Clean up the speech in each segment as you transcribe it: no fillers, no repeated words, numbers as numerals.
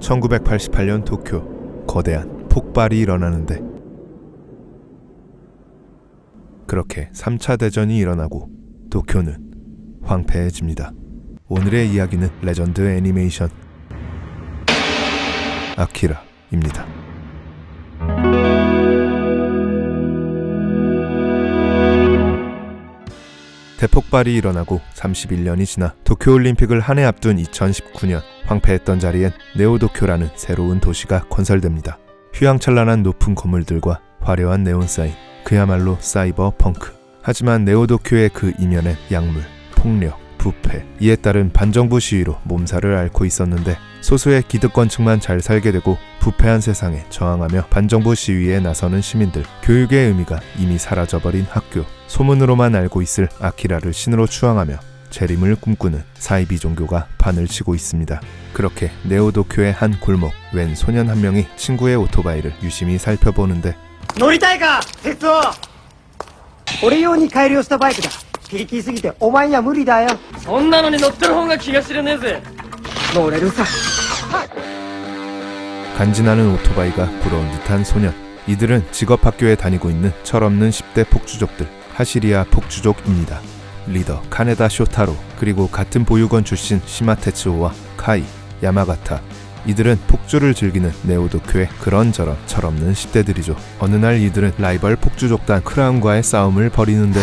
1988년 도쿄, 거대한 폭발이 일어나는데, 그렇게 3차 대전이 일어나고 도쿄는 황폐해집니다. 오늘의 이야기는 레전드 애니메이션 아키라입니다. 대폭발이 일어나고 31년이 지나 도쿄올림픽을 한 해 앞둔 2019년, 황폐했던 자리엔 네오도쿄라는 새로운 도시가 건설됩니다. 휘황찬란한 높은 건물들과 화려한 네온사인, 그야말로 사이버 펑크. 하지만 네오도쿄의 그 이면엔 약물, 폭력, 부패, 이에 따른 반정부 시위로 몸살을 앓고 있었는데, 소수의 기득권층만 잘 살게 되고 부패한 세상에 저항하며 반정부 시위에 나서는 시민들, 교육의 의미가 이미 사라져버린 학교, 소문으로만 알고 있을 아키라를 신으로 추앙하며 재림을 꿈꾸는 사이비 종교가 판을 치고 있습니다. 그렇게 네오도쿄의 한 골목, 웬 소년 한 명이 친구의 오토바이를 유심히 살펴보는데, 乗りたいか鉄夫俺用に改良したバイクだ。ピリピリすぎてお前には無理だよ。そんなのに乗ってる方が気が知れねえぜ。乗れるさ。 간지나는 오토바이가 부러운 듯한 소년. 이들은 직업학교에 다니고 있는 철없는 10대 폭주족들, 하시리아 폭주족입니다. 리더 카네다 쇼타로, 그리고 같은 보육원 출신 시마 테츠오와 카이, 야마가타. 이들은 폭주를 즐기는 네오도쿄의 그런저런 철없는 10대들이죠. 어느 날 이들은 라이벌 폭주족단 크라운과의 싸움을 벌이는데,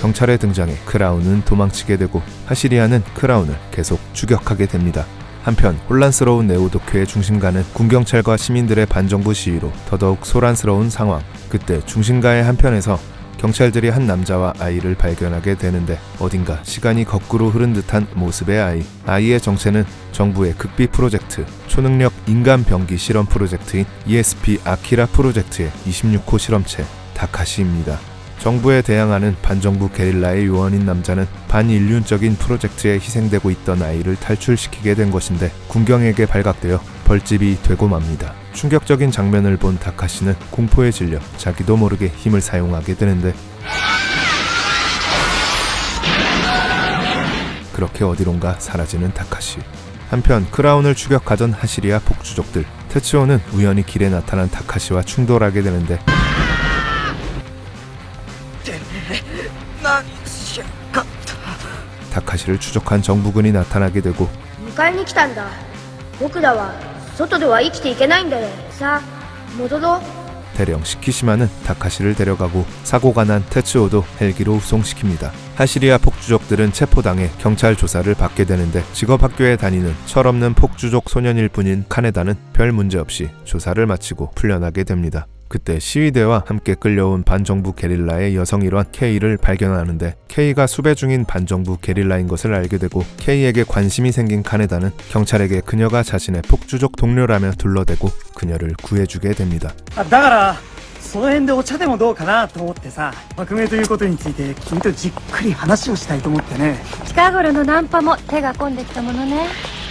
경찰의 등장에 크라운은 도망치게 되고 하시리아는 크라운을 계속 추격하게 됩니다. 한편 혼란스러운 네오도쿄의 중심가는 군경찰과 시민들의 반정부 시위로 더더욱 소란스러운 상황. 그때 중심가의 한편에서 경찰들이 한 남자와 아이를 발견하게 되는데, 어딘가 시간이 거꾸로 흐른 듯한 모습의 아이의 정체는 정부의 극비 프로젝트, 초능력 인간 병기 실험 프로젝트인 ESP 아키라 프로젝트의 26호 실험체 다카시입니다. 정부에 대항하는 반정부 게릴라의 요원인 남자는 반인륜적인 프로젝트에 희생되고 있던 아이를 탈출시키게 된 것인데, 군경에게 발각되어 벌집이 되고 맙니다. 충격적인 장면을 본 다카시는 공포에 질려 자기도 모르게 힘을 사용하게 되는데, 그렇게 어디론가 사라지는 다카시. 한편 크라운을 추격하던 하시리아 폭주족들, 테츠오는 우연히 길에 나타난 다카시와 충돌하게 되는데, 다카시를 추적한 정부군이 나타나게 되고, 迎えに来たんだ。僕らは外では生きていけないんだよ。さあ戻ろう。 대령 시키시마는 다카시를 데려가고, 사고가 난 테츠오도 헬기로 후송시킵니다. 하시리아 폭주족들은 체포당해 경찰 조사를 받게 되는데, 직업학교에 다니는 철없는 폭주족 소년일 뿐인 카네다는 별 문제 없이 조사를 마치고 풀려나게 됩니다. 그때 시위대와 함께 끌려온 반정부 게릴라의 여성 일원 K를 발견하는데, K가 수배 중인 반정부 게릴라인 것을 알게 되고, K에게 관심이 생긴 카네다는 경찰에게 그녀가 자신의 폭주족 동료라며 둘러대고 그녀를 구해주게 됩니다. だからその辺でお茶でもどうかなと思ってさ、革命ということについて君とじっくり話をしたいと思ってね。近頃のナンパも手が込んできたものね。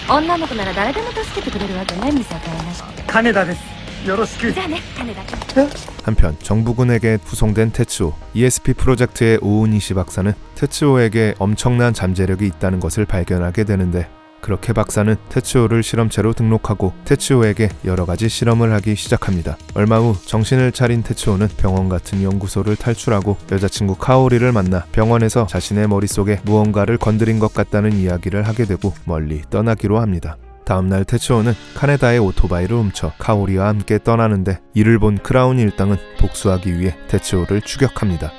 女の子なら誰でも助けてくれるわけね、見境なし。金田です。よろしく。じゃあね、金田君。 한편 정부군에게 후송된 테츠오, ESP 프로젝트의 오우니시 박사는 테츠오에게 엄청난 잠재력이 있다는 것을 발견하게 되는데, 그렇게 박사는 테츠오를 실험체로 등록하고 테츠오에게 여러가지 실험을 하기 시작합니다. 얼마 후 정신을 차린 테츠오는 병원 같은 연구소를 탈출하고 여자친구 카오리를 만나 병원에서 자신의 머릿속에 무언가를 건드린 것 같다는 이야기를 하게 되고 멀리 떠나기로 합니다. 다음날 테츠오는 카네다의 오토바이를 훔쳐 카오리와 함께 떠나는데, 이를 본 크라운 일당은 복수하기 위해 테츠오를 추격합니다.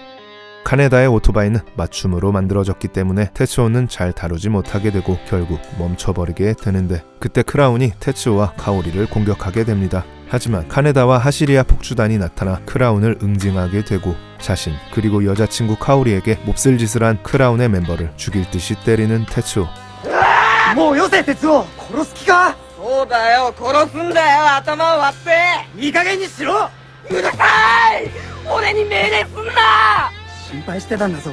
카네다의 오토바이는 맞춤으로 만들어졌기 때문에 테츠오는 잘 다루지 못하게 되고 결국 멈춰버리게 되는데, 그때 크라운이 테츠오와 카오리를 공격하게 됩니다. 하지만 카네다와 하시리아 폭주단이 나타나 크라운을 응징하게 되고, 자신 그리고 여자친구 카오리에게 몹쓸 짓을 한 크라운의 멤버를 죽일 듯이 때리는 테츠오. もうよせ鉄夫。殺す気か。そうだよ、殺すんだよ、頭を割って。いい加減にしろ。うるさい、俺に命令すんな。心配してたんだぞ。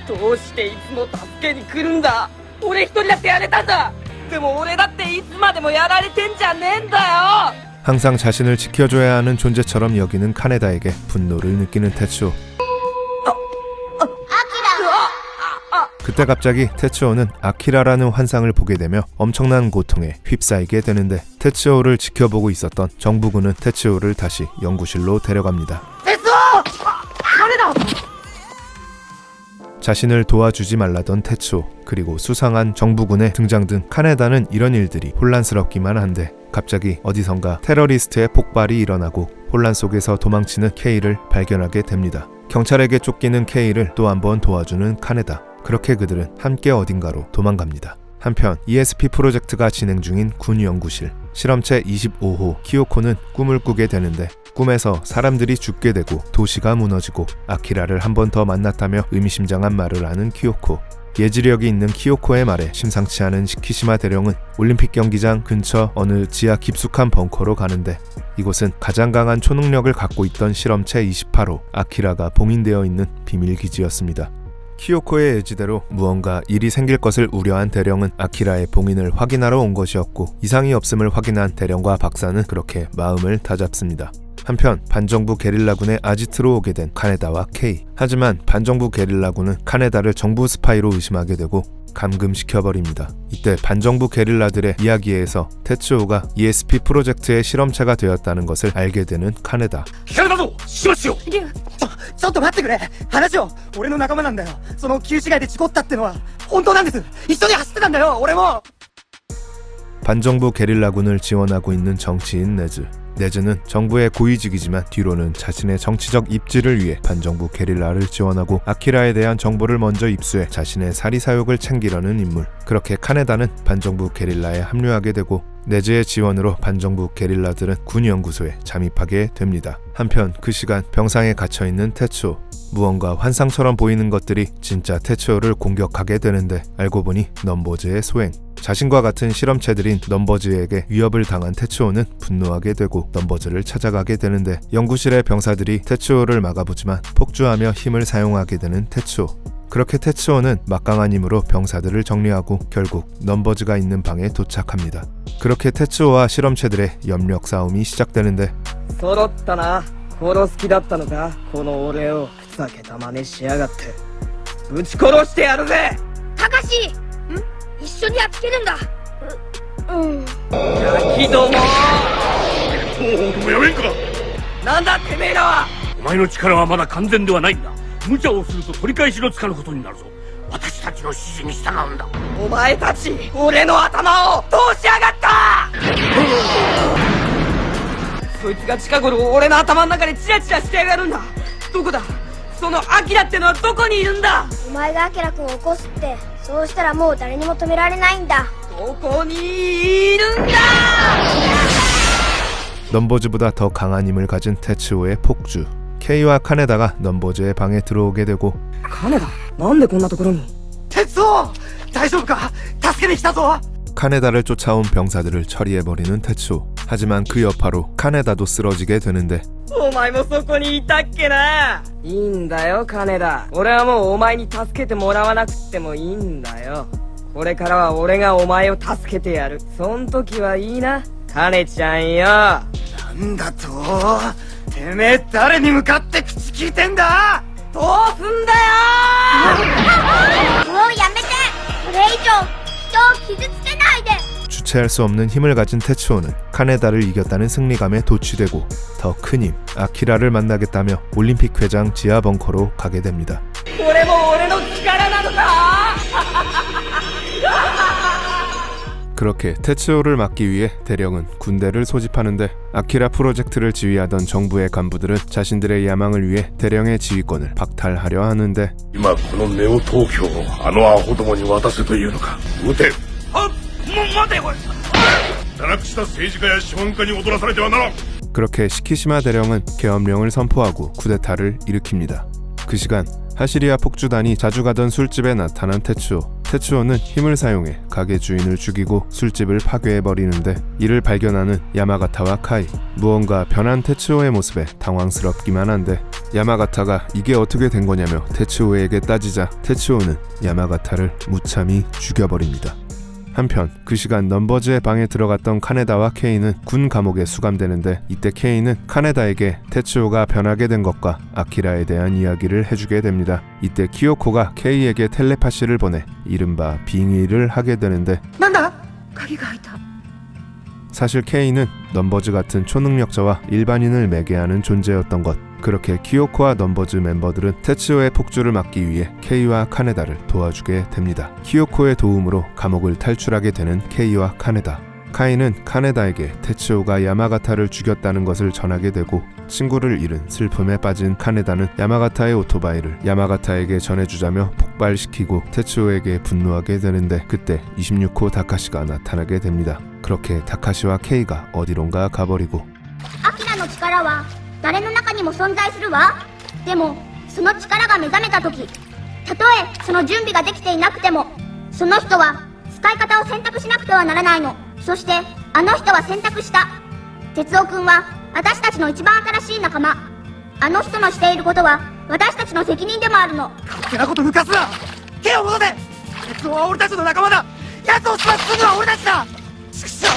どうしていつも助けに来るんだ。俺一人だってやれたんだ。でも俺だっていつまでもやられてんじゃねえんだよ。 항상 자신을 지켜줘야 하는 존재처럼 여기는 카네다에게 분노를 느끼는 테츠오. 그때 갑자기 테츠오는 아키라라는 환상을 보게 되며 엄청난 고통에 휩싸이게 되는데 테츠오를 지켜보고 있었던 정부군은 테츠오를 다시 연구실로 데려갑니다. 자신을 도와주지 말라던 테츠오, 그리고 수상한 정부군의 등장 등 카네다는 이런 일들이 혼란스럽기만 한데 갑자기 어디선가 테러리스트의 폭발이 일어나고 혼란 속에서 도망치는 케이를 발견하게 됩니다. 경찰에게 쫓기는 케이를 또 한 번 도와주는 카네다. 그렇게 그들은 함께 어딘가로 도망갑니다. 한편 ESP 프로젝트가 진행 중인 군 연구실, 실험체 25호 키요코는 꿈을 꾸게 되는데 꿈에서 사람들이 죽게 되고 도시가 무너지고 아키라를 한 번 더 만났다며 의미심장한 말을 하는 키요코. 예지력이 있는 키요코의 말에 심상치 않은 시키시마 대령은 올림픽 경기장 근처 어느 지하 깊숙한 벙커로 가는데 이곳은 가장 강한 초능력을 갖고 있던 실험체 28호 아키라가 봉인되어 있는 비밀기지였습니다. 키요코의 예지대로 무언가 일이 생길 것을 우려한 대령은 아키라의 봉인을 확인하러 온 것이었고 이상이 없음을 확인한 대령과 박사는 그렇게 마음을 다잡습니다. 한편 반정부 게릴라군의 아지트로 오게 된 카네다와 케이. 하지만 반정부 게릴라군은 카네다를 정부 스파이로 의심하게 되고 감금시켜버립니다. 이때 반정부 게릴라들의 이야기에서 테츠오가 ESP 프로젝트의 실험체가 되었다는 것을 알게 되는 카네다. ちょっと待ってくれ。話を。俺の仲間なんだよ。その旧市街で事故ったってのは本当なんです。一緒に走ってたんだよ、俺も。 반정부 게릴라군을 지원하고 있는 정치인 네즈. 네즈는 정부의 고위직이지만 뒤로는 자신의 정치적 입지를 위해 반정부 게릴라를 지원하고 아키라에 대한 정보를 먼저 입수해 자신의 사리사욕을 챙기려는 인물. 그렇게 카네다는 반정부 게릴라에 합류하게 되고 네즈의 지원으로 반정부 게릴라들은 군연구소에 잠입하게 됩니다. 한편 그 시간 병상에 갇혀있는 테츠오. 무언가 환상처럼 보이는 것들이 진짜 테츠오를 공격하게 되는데 알고 보니 넘버즈의 소행. 자신과 같은 실험체들인 넘버즈에게 위협을 당한 테츠오는 분노하게 되고 넘버즈를 찾아가게 되는데 연구실의 병사들이 테츠오를 막아보지만 폭주하며 힘을 사용하게 되는 테츠오. 그렇게 테츠오는 막강한 힘으로 병사들을 정리하고 결국 넘버즈가 있는 방에 도착합니다. 그렇게 테츠오와 실험체들의 염력 싸움이 시작되는데 揃ったな。殺す気だったのか、この俺を。ふざけた真似しやがって。ぶち殺してやるぜ。たかし一緒にやっつけるんだ。ガキども。もうやめんか。なんだてめえらは。お前の力はまだ完全ではないんだ。無茶をすると取り返しのつかぬことになるぞ。私たちの指示に従うんだ。お前たち俺の頭を通しやがった。そいつが近頃俺の頭の中でチラチラしてやがるんだ。どこだそのアキラってのはどこにいるんだ。お前がアキラ君を起こすって。そうしたらもう誰にも止められないんだ。どこにいるんだ。 넘버즈보다 더 강한 힘을 가진 테츠오의 폭주. 케이와 카네다가 넘버즈의 방에 들어오게 되고 金田なんでこんなところに。鉄夫大丈夫か。助けに来たぞ。 카네다를 쫓아온 병사들을 처리해버리는 테츠오. 하지만 그 여파로 카네다도 쓰러지게 되는데 お前もそこにいたっけな。いいんだよ金田。俺はもうお前に助けてもらわなくってもいいんだよ。これからは俺がお前を助けてやる。そん時はいいな金ちゃんよ。なんだと。てめえ誰に向かって口聞いてんだ。どうすんだよ。もうやめて。これ以上人を傷つけないで。 주체할 수 없는 힘을 가진 테츠오는 카네다를 이겼다는 승리감에 도취되고 더 큰 힘, 아키라를 만나겠다며 올림픽 회장 지하 벙커로 가게 됩니다. これも俺の力なのか。 그렇게 테츠오를 막기 위해 대령은 군대를 소집하는데 아키라 프로젝트를 지휘하던 정부의 간부들은 자신들의 야망을 위해 대령의 지휘권을 박탈하려 하는데 今このネオ東京をあのアホどもに渡せというのか。撃て。はっ。もう待ておい。堕落した政治家や資本家に踊らされてはならん。 그렇게 시키시마 대령은 계엄령을 선포하고 쿠데타를 일으킵니다. 그 시간 하시리아 폭주단이 자주 가던 술집에 나타난 테츠오. 테츠오는 힘을 사용해 가게 주인을 죽이고 술집을 파괴해버리는데 이를 발견하는 야마가타와 카이. 무언가 변한 테츠오의 모습에 당황스럽기만 한데 야마가타가 이게 어떻게 된 거냐며 테츠오에게 따지자 테츠오는 야마가타를 무참히 죽여버립니다. 한편 그 시간 넘버즈의 방에 들어갔던 카네다와 케이는 군 감옥에 수감되는데 이때 케이는 카네다에게 테츠오가 변하게 된 것과 아키라에 대한 이야기를 해주게 됩니다. 이때 키요코가 케이에게 텔레파시를 보내 이른바 빙의를 하게 되는데 なんだ鍵が開いた。 사실 케이는 넘버즈 같은 초능력자와 일반인을 매개하는 존재였던 것. 그렇게 키요코와 넘버즈 멤버들은 테츠오의 폭주를 막기 위해 케이와 카네다를 도와주게 됩니다. 키요코의 도움으로 감옥을 탈출하게 되는 케이와 카네다. 카이는 카네다에게 테츠오가 야마가타를 죽였다는 것을 전하게 되고 친구를 잃은 슬픔에 빠진 카네다는 야마가타의 오토바이를 야마가타에게 전해주자며 폭발시키고 테츠오에게 분노하게 되는데 그때 26호 다카시가 나타나게 됩니다. 그렇게 다카시와 케이가 어디론가 가버리고 アキラの力は誰の中にも存在するわ。でもその力が目覚めた時、たとえその準備ができていなくてもその人は使い方を選択しなくてはならないの。そしてあの人は選択した。哲夫くんは私たちの一番新しい仲間。あの人のしていることは私たちの責任でもあるの。勝手なこと抜かすな。手を戻せ。鉄夫は俺たちの仲間だ。奴を始末するのは俺たちだ。畜生。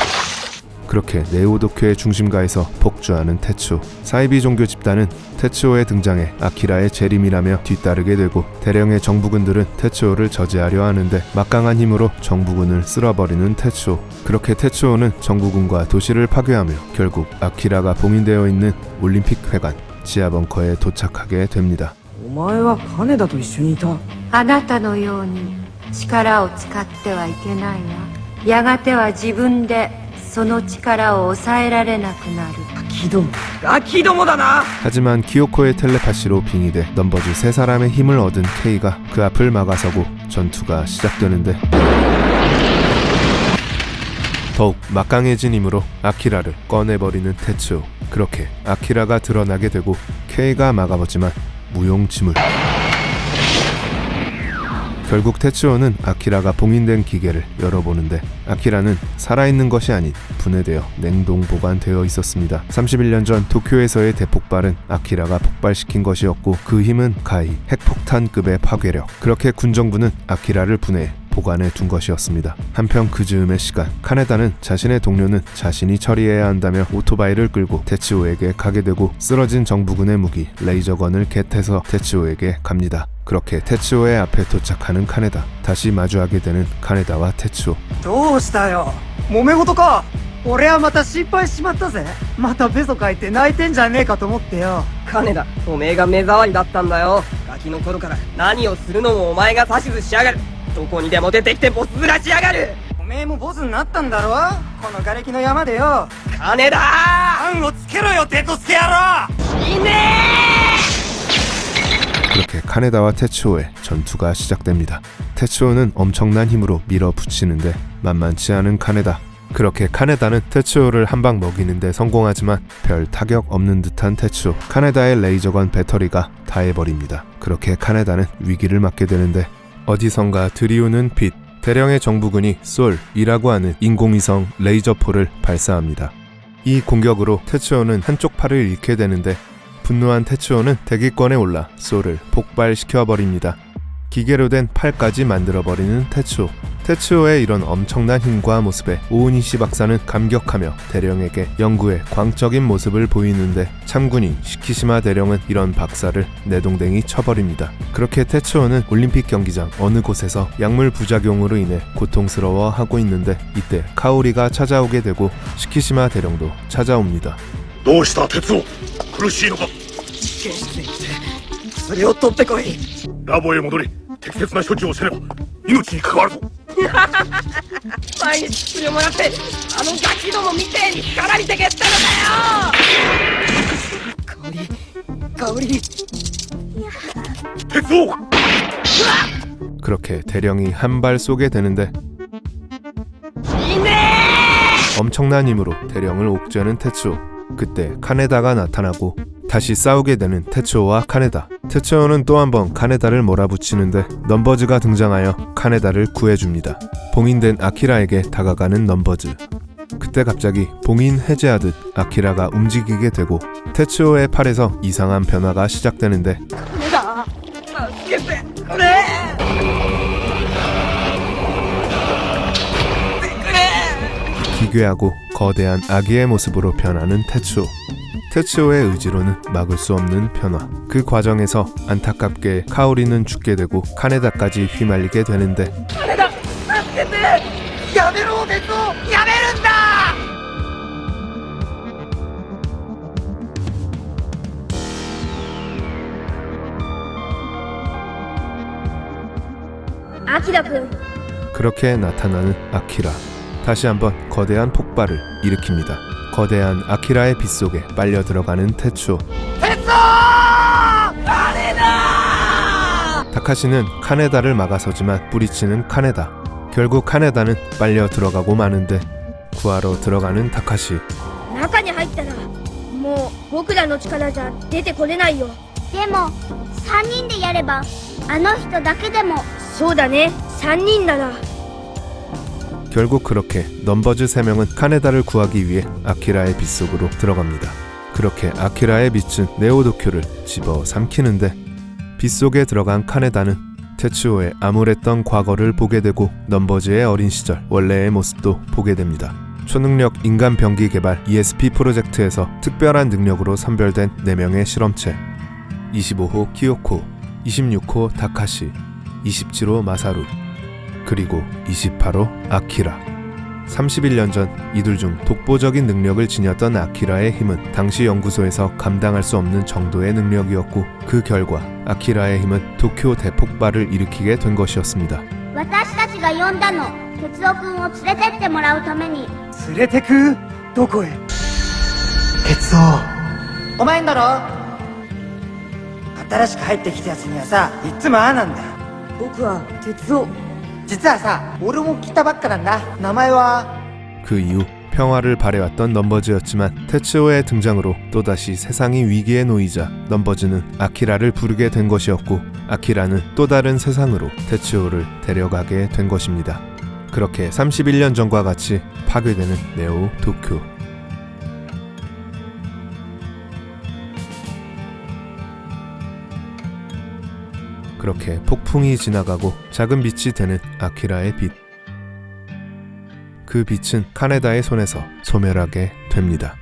그렇게 네오도쿄의 중심가에서 폭주하는 테츠오. 사이비 종교 집단은 테츠오의 등장에 아키라의 재림이라며 뒤따르게 되고 대령의 정부군들은 테츠오를 저지하려 하는데 막강한 힘으로 정부군을 쓸어버리는 테츠오. 그렇게 테츠오는 정부군과 도시를 파괴하며 결국 아키라가 봉인되어 있는 올림픽 회관 지하 벙커에 도착하게 됩니다. お前は金田と一緒にいた。あなたのように力を使ってはいけないわ。やがては自分でその力を抑えられなくなる。ガキどもだな。 하지만 키요코의 텔레파시로 빙의돼 넘버즈 세 사람의 힘을 얻은 케이가 그 앞을 막아서고 전투가 시작되는데 더욱 막강해진 힘으로 아키라를 꺼내버리는 테츠오. 그렇게 아키라가 드러나게 되고 케이가 막아봤지만 무용지물. 결국 테츠오는 아키라가 봉인된 기계를 열어보는데 아키라는 살아있는 것이 아닌 분해되어 냉동 보관되어 있었습니다. 31년 전 도쿄에서의 대폭발은 아키라가 폭발시킨 것이었고 그 힘은 가히 핵폭탄급의 파괴력. 그렇게 군정부는 아키라를 분해해 보관해 둔 것이었습니다. 한편 그 즈음의 시간 카네다는 자신의 동료는 자신이 처리해야 한다며 오토바이를 끌고 테츠오에게 가게 되고 쓰러진 정부군의 무기 레이저건을 겟해서 테츠오에게 갑니다. 그렇게 테츠오의 앞에 도착하는 카네다. 다시 마주하게 되는 카네다와 테츠오. どうしたよ。揉め事か。俺はまた心配しちまったぜ。またベソ書いて泣いてんじゃねえかと思ってよ。金田、おめえが目障りだったんだよ。ガキの頃から何をするのもお前が指図しやがる。どこにでも出てきてボス面しやがる。おめえもボスになったんだろ。この瓦礫の山でよ。金田案をつけろよ、テトスケ野郎。いね 그렇게 카네다와 테츠오의 전투가 시작됩니다. 테츠오는 엄청난 힘으로 밀어붙이는데 만만치 않은 카네다. 그렇게 카네다는 테츠오를 한 방 먹이는데 성공하지만 별 타격 없는 듯한 테츠오. 카네다의 레이저건 배터리가 다해버립니다. 그렇게 카네다는 위기를 맞게 되는데 어디선가 들이오는 빛. 대령의 정부군이 솔이라고 하는 인공위성 레이저포를 발사합니다. 이 공격으로 테츠오는 한쪽 팔을 잃게 되는데 분노한 테츠오는 대기권에 올라 솔을 폭발시켜버립니다. 기계로 된 팔까지 만들어버리는 테츠오. 테츠오의 이런 엄청난 힘과 모습에 오우니시 박사는 감격하며 대령에게 연구의 광적인 모습을 보이는데 참군인 시키시마 대령은 이런 박사를 내동댕이 쳐버립니다. 그렇게 테츠오는 올림픽 경기장 어느 곳에서 약물 부작용으로 인해 고통스러워하고 있는데 이때 카오리가 찾아오게 되고 시키시마 대령도 찾아옵니다. どうした鉄夫苦しいのか。実験室に来て薬を取ってこい。ラボへ戻り適切な処置をせねば命に関わるぞ。毎日薬をもらってあのガキどもみてえに力にてけったのかよ。香り。鉄夫 그렇게 대령이 한 발 쏘게 되는데 いね 엄청난 힘으로 대령을 옥죄는 테츠오. 그때 카네다가 나타나고 다시 싸우게 되는 테츠오와 카네다. 테츠오는 또 한 번 카네다를 몰아붙이는데 넘버즈가 등장하여 카네다를 구해줍니다. 봉인된 아키라에게 다가가는 넘버즈. 그때 갑자기 봉인 해제하듯 아키라가 움직이게 되고 테츠오의 팔에서 이상한 변화가 시작되는데 金田助けてくれ。 기괴하고 거대한 아기의 모습으로 변하는 테츠오. 테츠오의 의지로는 막을 수 없는 변화. 그 과정에서 안타깝게 카오리는 죽게 되고 카네다까지 휘말리게 되는데 やめろ鉄夫やめるんだアキラ君 그렇게 나타나는 아키라. 다시 한번 거대한 폭발을 일으킵니다. 거대한 아키라의 빗속에 빨려 들어가는 테츠오. 다카시는 카네다를 막아서지만 뿌리치는 카네다. 결국 카네다는 빨려 들어가고 마는데 구하러 들어가는 다카시. 中に入ったらもう僕らの力じゃ出てこれないよでも3人でやればあの人だけでもそうだね3人なら 결국 그렇게 넘버즈 3명은 카네다를 구하기 위해 아키라의 빗속으로 들어갑니다. 그렇게 아키라의 빛은 네오도쿄를 집어삼키는데 빗속에 들어간 카네다는 테츠오의 암울했던 과거를 보게 되고 넘버즈의 어린 시절 원래의 모습도 보게 됩니다. 초능력 인간 병기 개발 ESP 프로젝트에서 특별한 능력으로 선별된 4명의 실험체 25호 키요코, 26호 다카시, 27호 마사루, 그리고 28호 아키라. 31년 전 이들 중 독보적인 능력을 지녔던 아키라의 힘은 당시 연구소에서 감당할 수 없는 정도의 능력이었고 그 결과 아키라의 힘은 도쿄 대폭발을 일으키게 된 것이었습니다. 私たちが呼んだの哲夫君を連れてってもらうために連れてくどこへ鉄夫お前んだろ新しく入ってきたやつにはさいっつもああなんだ僕は鉄夫実はさ俺も来たばっかなんだ名前は 그 이후 평화를 바래왔던 넘버즈였지만 테츠오의 등장으로 또다시 세상이 위기에 놓이자 넘버즈는 아키라를 부르게 된 것이었고 아키라는 또 다른 세상으로 테츠오를 데려가게 된 것입니다. 그렇게 31년 전과 같이 파괴되는 네오 도쿄. 그렇게 폭풍이 지나가고 작은 빛이 되는 아키라의 빛. 그 빛은 카네다의 손에서 소멸하게 됩니다.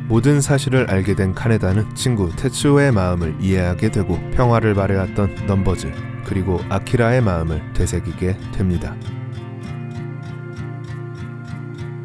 모든 사실을 알게 된 카네다는 친구 테츠오의 마음을 이해하게 되고 평화를 바래왔던 넘버즈 그리고 아키라의 마음을 되새기게 됩니다.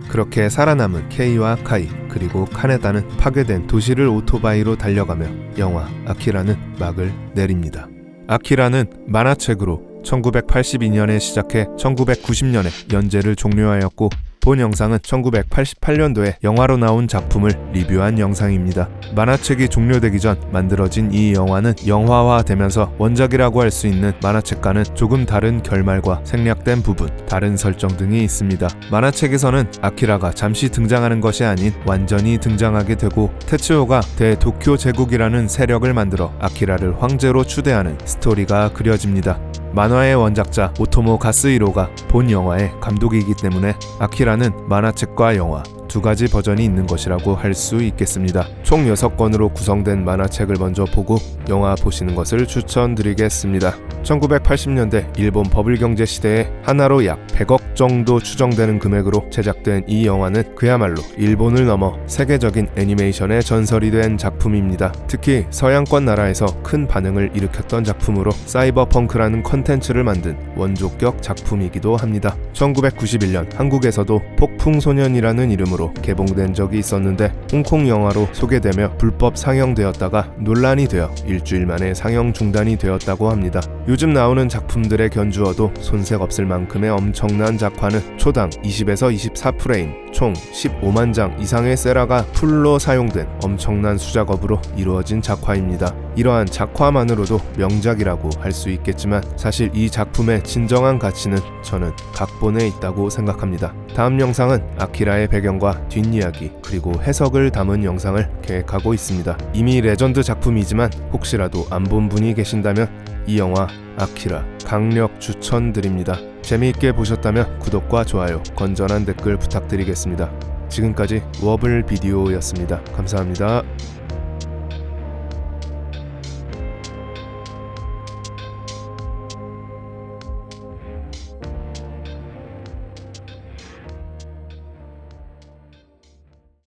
그렇게 살아남은 케이와 카이 그리고 카네다는 파괴된 도시를 오토바이로 달려가며 영화 아키라는 막을 내립니다. 아키라는 만화책으로 1982년에 시작해 1990년에 연재를 종료하였고 본 영상은 1988년도에 영화로 나온 작품을 리뷰한 영상입니다. 만화책이 종료되기 전 만들어진 이 영화는 영화화되면서 원작이라고 할 수 있는 만화책과는 조금 다른 결말과 생략된 부분, 다른 설정 등이 있습니다. 만화책에서는 아키라가 잠시 등장하는 것이 아닌 완전히 등장하게 되고 테츠오가 대도쿄 제국이라는 세력을 만들어 아키라를 황제로 추대하는 스토리가 그려집니다. 만화의 원작자 오토모 가스히로가 본 영화의 감독이기 때문에 아키라는 만화책과 영화 두 가지 버전이 있는 것이라고 할 수 있겠습니다. 총 6권으로 구성된 만화책을 먼저 보고 영화 보시는 것을 추천드리겠습니다. 1980년대 일본 버블 경제 시대에 하나로 약 100억 정도 추정되는 금액으로 제작된 이 영화는 그야말로 일본을 넘어 세계적인 애니메이션의 전설이 된 작품입니다. 특히 서양권 나라에서 큰 반응을 일으켰던 작품으로 사이버펑크라는 컨텐츠를 만든 원조격 작품이기도 합니다. 1991년 한국에서도 폭풍소년이라는 이름으로 개봉된 적이 있었는데 홍콩 영화로 소개되며 불법 상영되었다가 논란이 되어 일주일 만에 상영 중단이 되었다고 합니다. 요즘 나오는 작품들의 견주어도 손색 없을 만큼의 엄청난 작화는 초당 20에서 24프레임, 총 15만 장 이상의 세라가 풀로 사용된 엄청난 수작업으로 이루어진 작화입니다. 이러한 작화만으로도 명작이라고 할 수 있겠지만 사실 이 작품의 진정한 가치는 저는 각본에 있다고 생각합니다. 다음 영상은 아키라의 배경과 뒷이야기 그리고 해석을 담은 영상을 계획하고 있습니다. 이미 레전드 작품이지만 혹시라도 안 본 분이 계신다면 이 영화 아키라 강력 추천드립니다. 재미있게 보셨다면 구독과 좋아요, 건전한 댓글 부탁드리겠습니다. 지금까지 워블 비디오였습니다. 감사합니다.